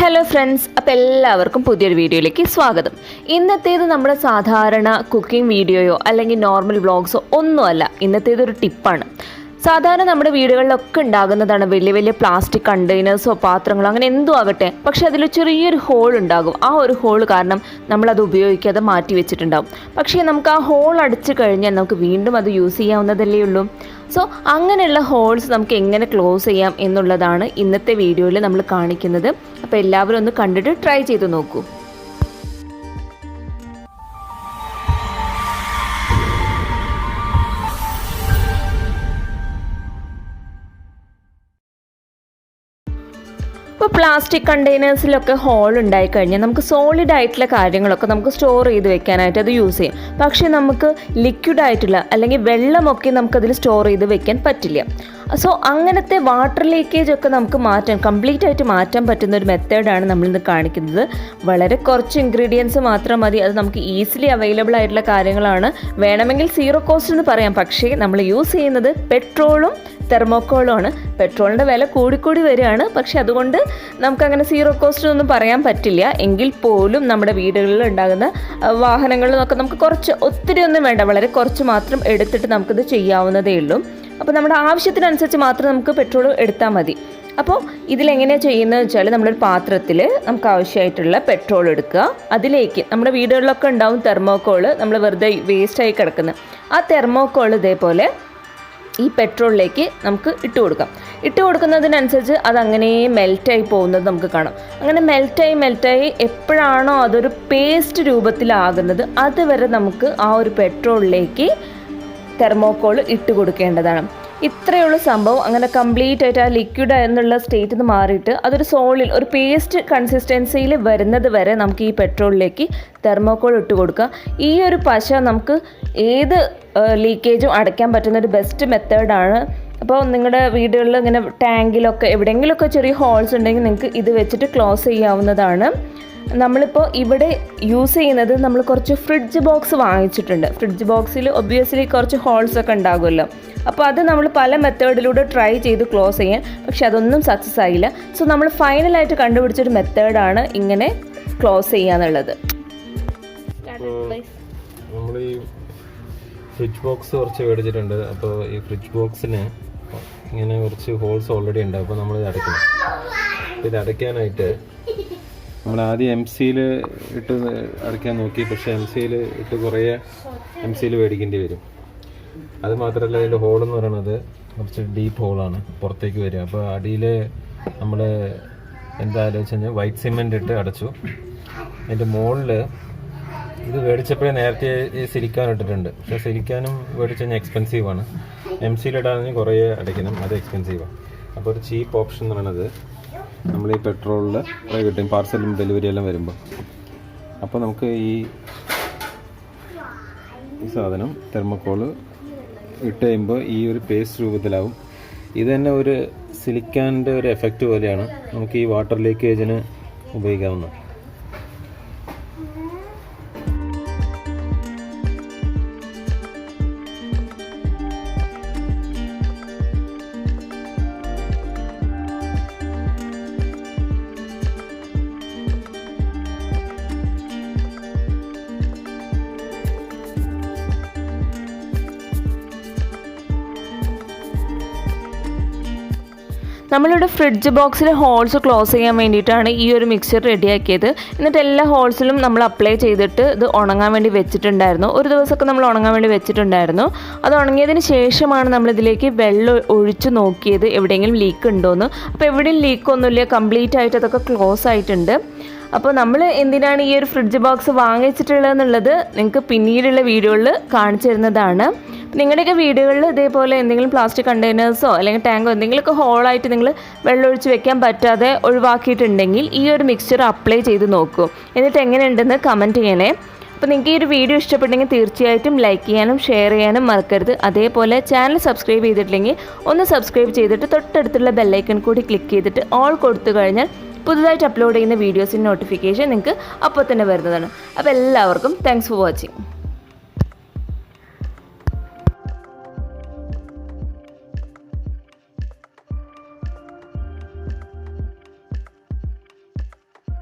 Hello friends, അപ്പോൾ എല്ലാവർക്കും പുതിയൊരു വീഡിയോയിലേക്ക് സ്വാഗതം. ഇന്നത്തേത് നമ്മുടെ സാധാരണ കുക്കിംഗ് വീഡിയോയോ അല്ലെങ്കിൽ നോർമൽ വ്ളോഗ്സോ ഒന്നുമല്ല. ഇന്നത്തേതൊരു ടിപ്പാണ്. സാധാരണ നമ്മുടെ വീടുകളിലൊക്കെ ഉണ്ടാകുന്നതാണ് വലിയ വലിയ പ്ലാസ്റ്റിക് കണ്ടെയ്നേഴ്സോ പാത്രങ്ങളോ അങ്ങനെ എന്തോ ആകട്ടെ. പക്ഷെ അതിൽ ചെറിയൊരു ഹോൾ ഉണ്ടാകും. ആ ഒരു ഹോൾ കാരണം നമ്മളത് ഉപയോഗിക്കാതെ മാറ്റി വെച്ചിട്ടുണ്ടാകും. പക്ഷേ നമുക്ക് ആ ഹോൾ അടിച്ചു കഴിഞ്ഞാൽ നമുക്ക് വീണ്ടും അത് യൂസ് ചെയ്യാവുന്നതല്ലേ ഉള്ളൂ. സോ അങ്ങനെയുള്ള ഹോൾസ് നമുക്ക് എങ്ങനെ ക്ലോസ് ചെയ്യാം എന്നുള്ളതാണ് ഇന്നത്തെ വീഡിയോയിൽ നമ്മൾ കാണിക്കുന്നത്. അപ്പോൾ എല്ലാവരും ഒന്ന് കണ്ടിട്ട് ട്രൈ ചെയ്ത് നോക്കൂ. ഇപ്പോൾ പ്ലാസ്റ്റിക് കണ്ടെയ്നേഴ്സിലൊക്കെ ഹോൾ ഉണ്ടായിക്കഴിഞ്ഞാൽ നമുക്ക് സോളിഡ് ആയിട്ടുള്ള കാര്യങ്ങളൊക്കെ നമുക്ക് സ്റ്റോർ ചെയ്ത് വെക്കാനായിട്ട് അത് യൂസ് ചെയ്യും. പക്ഷേ നമുക്ക് ലിക്വിഡ് ആയിട്ടുള്ള അല്ലെങ്കിൽ വെള്ളമൊക്കെ നമുക്കതിൽ സ്റ്റോർ ചെയ്ത് വെക്കാൻ പറ്റില്ല. സോ അങ്ങനത്തെ വാട്ടർ ലീക്കേജ് ഒക്കെ നമുക്ക് കംപ്ലീറ്റ് ആയിട്ട് മാറ്റാൻ പറ്റുന്ന ഒരു മെത്തേഡാണ് നമ്മളിന്ന് കാണിക്കുന്നത്. വളരെ കുറച്ച് ഇൻഗ്രീഡിയൻസ് മാത്രം മതി. അത് നമുക്ക് ഈസിലി അവൈലബിൾ ആയിട്ടുള്ള കാര്യങ്ങളാണ്. വേണമെങ്കിൽ സീറോ കോസ്റ്റ് എന്ന് പറയാം. പക്ഷേ നമ്മൾ യൂസ് ചെയ്യുന്നത് പെട്രോളും തെർമോക്കോളുമാണ്. പെട്രോളിൻ്റെ വില കൂടിക്കൂടി വരികയാണ്. പക്ഷെ അതുകൊണ്ട് നമുക്കങ്ങനെ സീറോ കോസ്റ്റ് ഒന്നും പറയാൻ പറ്റില്ല. എങ്കിൽ പോലും നമ്മുടെ വീടുകളിൽ ഉണ്ടാകുന്ന വാഹനങ്ങളിലൊക്കെ നമുക്ക് ഒത്തിരി ഒന്നും വേണ്ട, വളരെ കുറച്ച് മാത്രം എടുത്തിട്ട് നമുക്കിത് ചെയ്യാവുന്നതേ ഉള്ളൂ. അപ്പോൾ നമ്മുടെ ആവശ്യത്തിനനുസരിച്ച് മാത്രം നമുക്ക് പെട്രോൾ എടുത്താൽ മതി. അപ്പോൾ ഇതിലെങ്ങനെയാണ് ചെയ്യുന്നത് വെച്ചാൽ, നമ്മളൊരു പാത്രത്തിൽ നമുക്ക് ആവശ്യമായിട്ടുള്ള പെട്രോൾ എടുക്കുക. അതിലേക്ക് നമ്മുടെ വീടുകളിലൊക്കെ ഉണ്ടാവും തെർമോക്കോള്, നമ്മൾ വെറുതെ വേസ്റ്റായി കിടക്കുന്നത്. ആ തെർമോക്കോൾ ഇതേപോലെ ഈ പെട്രോളിലേക്ക് നമുക്ക് ഇട്ട് കൊടുക്കുന്നതിനനുസരിച്ച് അതങ്ങനെ മെൽറ്റായി പോകുന്നത് നമുക്ക് കാണാം. അങ്ങനെ മെൽറ്റായി എപ്പോഴാണോ അതൊരു പേസ്റ്റ് രൂപത്തിലാകുന്നത് അതുവരെ നമുക്ക് ആ ഒരു പെട്രോളിലേക്ക് തെർമോക്കോൾ ഇട്ട് കൊടുക്കേണ്ടതാണ്. ഇത്രയുള്ള സംഭവം. അങ്ങനെ കംപ്ലീറ്റ് ആയിട്ട് ആ ലിക്വിഡ് എന്നുള്ള സ്റ്റേറ്റിൽ നിന്ന് മാറിയിട്ട് അതൊരു ഒരു പേസ്റ്റ് കൺസിസ്റ്റൻസിയിൽ വരുന്നത് വരെ നമുക്ക് ഈ പെട്രോളിലേക്ക് തെർമോക്കോൾ ഇട്ട് കൊടുക്കുക. ഈ ഒരു പശ നമുക്ക് ഏത് ലീക്കേജും അടയ്ക്കാൻ പറ്റുന്ന ഒരു ബെസ്റ്റ് മെത്തേഡാണ്. അപ്പോൾ നിങ്ങളുടെ വീടുകളിൽ ഇങ്ങനെ ടാങ്കിലൊക്കെ എവിടെയെങ്കിലുമൊക്കെ ചെറിയ ഹോൾസ് ഉണ്ടെങ്കിൽ നിങ്ങൾക്ക് ഇത് വെച്ചിട്ട് ക്ലോസ് ചെയ്യാവുന്നതാണ്. നമ്മളിപ്പോൾ ഇവിടെ യൂസ് ചെയ്യുന്നത് നമ്മൾ കുറച്ച് ഫ്രിഡ്ജ് ബോക്സ് വാങ്ങിച്ചിട്ടുണ്ട്. ഫ്രിഡ്ജ് ബോക്സിൽ ഒബ്വിയസ്ലി കുറച്ച് ഹോൾസ് ഒക്കെ ഉണ്ടാകുമല്ലോ. അപ്പോൾ അത് നമ്മൾ പല മെത്തേഡിലൂടെ ട്രൈ ചെയ്ത് ക്ലോസ് ചെയ്യാൻ, പക്ഷെ അതൊന്നും സക്സസ് ആയില്ല. സോ നമ്മൾ ഫൈനലായിട്ട് കണ്ടുപിടിച്ചൊരു മെത്തേഡാണ് ഇങ്ങനെ ക്ലോസ് ചെയ്യാന്നുള്ളത്. നമ്മൾ ഈ ഫ്രിഡ്ജ് ബോക്സ് കുറച്ച് മേടിച്ചിട്ടുണ്ട്. അപ്പോൾ ഈ ഫ്രിഡ്ജ് ബോക്സിന് ഇങ്ങനെ കുറച്ച് ഹോൾസ് ഓൾറെഡി ഉണ്ട്. അപ്പോൾ നമ്മൾ ഇത് അടയ്ക്കണം. ഇത് അടയ്ക്കാനായിട്ട് നമ്മൾ ആദ്യം MC-യിൽ ഇട്ട് അടയ്ക്കാൻ നോക്കി. പക്ഷേ MC-യിൽ ഇട്ട് കുറേ MC-യിൽ മേടിക്കേണ്ടി വരും. അത് മാത്രമല്ല അതിൻ്റെ ഹോളെന്ന് പറയുന്നത് കുറച്ച് ഡീപ്പ് ഹോളാണ്, പുറത്തേക്ക് വരിക. അപ്പോൾ അടിയിൽ നമ്മൾ എന്താ ആലോചിച്ച് കഴിഞ്ഞാൽ വൈറ്റ് സിമെൻ്റ് ഇട്ട് അടച്ചു. അതിൻ്റെ മുകളിൽ ഇത് മേടിച്ചപ്പോഴേ നേരത്തെ സിലിക്കാൻ ഇട്ടിട്ടുണ്ട്. പക്ഷേ സിലിക്കാനും മേടിച്ച് കഴിഞ്ഞാൽ എക്സ്പെൻസീവാണ്. MC-യിൽ ഇടാൻ കുറേ അടയ്ക്കണം, അത് എക്സ്പെൻസീവാണ്. അപ്പോൾ ഒരു ചീപ്പ് ഓപ്ഷൻ എന്ന് പറയുന്നത് നമ്മൾ ഈ പെട്രോളിൽ കിട്ടും പാർസലും ഡെലിവറി എല്ലാം വരുമ്പോൾ. അപ്പോൾ നമുക്ക് ഈ സാധനം തെർമോക്കോള് ഇട്ട് കഴിയുമ്പോൾ ഈ ഒരു പേസ്റ്റ് രൂപത്തിലാവും. ഇത് തന്നെ ഒരു സിലിക്കാൻ്റെ ഒരു എഫക്റ്റ് പോലെയാണ്. നമുക്ക് ഈ വാട്ടർ ലീക്കേജിന് ഉപയോഗിക്കാവുന്നത്. നമ്മളിവിടെ ഫ്രിഡ്ജ് ബോക്സിലെ ഹോൾസ് ക്ലോസ് ചെയ്യാൻ വേണ്ടിയിട്ടാണ് ഈ ഒരു മിക്സ്ചർ റെഡിയാക്കിയത്. എന്നിട്ട് എല്ലാ ഹോൾസിലും നമ്മൾ അപ്ലൈ ചെയ്തിട്ട് ഇത് ഉണങ്ങാൻ വേണ്ടി വെച്ചിട്ടുണ്ടായിരുന്നു. ഒരു ദിവസമൊക്കെ നമ്മൾ ഉണങ്ങാൻ വേണ്ടി വെച്ചിട്ടുണ്ടായിരുന്നു. അത് ഉണങ്ങിയതിന് ശേഷമാണ് നമ്മളിതിലേക്ക് വെള്ളം ഒഴിച്ച് നോക്കിയത് എവിടെയെങ്കിലും ലീക്ക് ഉണ്ടോയെന്ന്. അപ്പോൾ എവിടെയും ലീക്കൊന്നുമില്ല, കംപ്ലീറ്റ് ആയിട്ട് അതൊക്കെ ക്ലോസ് ആയിട്ടുണ്ട്. അപ്പോൾ നമ്മൾ എന്തിനാണ് ഈ ഒരു ഫ്രിഡ്ജ് ബോക്സ് വാങ്ങിച്ചിട്ടുള്ളതെന്നുള്ളത് നിങ്ങൾക്ക് പിന്നീടുള്ള വീഡിയോയിൽ കാണിച്ചു തരുന്നതാണ്. നിങ്ങളുടെയൊക്കെ വീടുകളിൽ ഇതേപോലെ എന്തെങ്കിലും പ്ലാസ്റ്റിക് കണ്ടെയ്നേഴ്സോ അല്ലെങ്കിൽ ടാങ്കോ എന്തെങ്കിലുമൊക്കെ ഹോളായിട്ട് നിങ്ങൾ വെള്ളമൊഴിച്ച് വെക്കാൻ പറ്റാതെ ഒഴിവാക്കിയിട്ടുണ്ടെങ്കിൽ ഈ ഒരു മിക്സ്ചർ അപ്ലൈ ചെയ്ത് നോക്കൂ. എന്നിട്ട് എങ്ങനെയുണ്ടെന്ന് കമൻറ്റ് ചെയ്യണേ. അപ്പോൾ നിങ്ങൾക്ക് ഈ ഒരു വീഡിയോ ഇഷ്ടപ്പെട്ടെങ്കിൽ തീർച്ചയായിട്ടും ലൈക്ക് ചെയ്യാനും ഷെയർ ചെയ്യാനും മറക്കരുത്. അതേപോലെ ചാനൽ സബ്സ്ക്രൈബ് ചെയ്തിട്ടില്ലെങ്കിൽ ഒന്ന് സബ്സ്ക്രൈബ് ചെയ്തിട്ട് തൊട്ടടുത്തുള്ള ബെല്ലൈക്കൺ കൂടി ക്ലിക്ക് ചെയ്തിട്ട് ഓൾ കൊടുത്തു കഴിഞ്ഞാൽ പുതുതായിട്ട് അപ്ലോഡ് ചെയ്യുന്ന വീഡിയോസിൻ്റെ നോട്ടിഫിക്കേഷൻ നിങ്ങൾക്ക് അപ്പോൾ തന്നെ വരുന്നതാണ്. അപ്പോൾ എല്ലാവർക്കും താങ്ക്സ് ഫോർ വാച്ചിങ്.